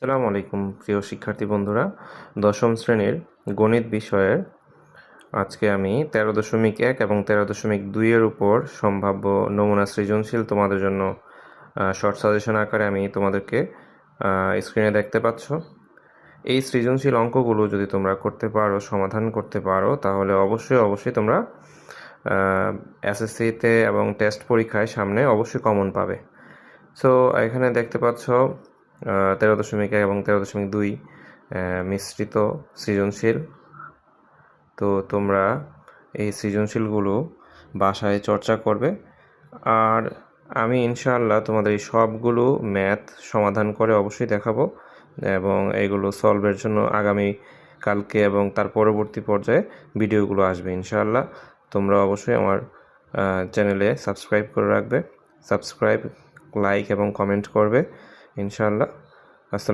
আসসালামু আলাইকুম প্রিয় শিক্ষার্থী বন্ধুরা, দশম শ্রেণীর গণিত বিষয়ের আজকে আমি 13.1 এবং 13.2 এর উপর সম্ভাব্য নমুনা সৃজনশীল তোমাদের জন্য শর্ট সাজেশন আকারে আমি তোমাদেরকে স্ক্রিনে দেখতে পাচ্ছ। এই সৃজনশীল অঙ্কগুলো যদি তোমরা করতে পারো, সমাধান করতে পারো, তাহলে অবশ্যই তোমরা এসএসসিতে এবং টেস্ট পরীক্ষায় সামনে অবশ্যই কমন পাবে। সো এখানে দেখতে পাচ্ছ 13.1 এবং 13.2 মিশ্রিত সৃজনশীল। তো তোমরা এই সৃজনশীলগুলো বাসায় চর্চা করবে, আর আমি ইনশাআল্লাহ তোমাদের এই সবগুলো ম্যাথ সমাধান করে অবশ্যই দেখাবো, এবং এগুলো সলভের জন্য আগামী কালকে এবং তার পরবর্তী পর্যায়ে ভিডিওগুলো আসবে ইনশাআল্লাহ। তোমরা অবশ্যই আমার চ্যানেলে সাবস্ক্রাইব করে রাখবে, লাইক এবং কমেন্ট করবে ইনশাআল্লাহ। আসসালামু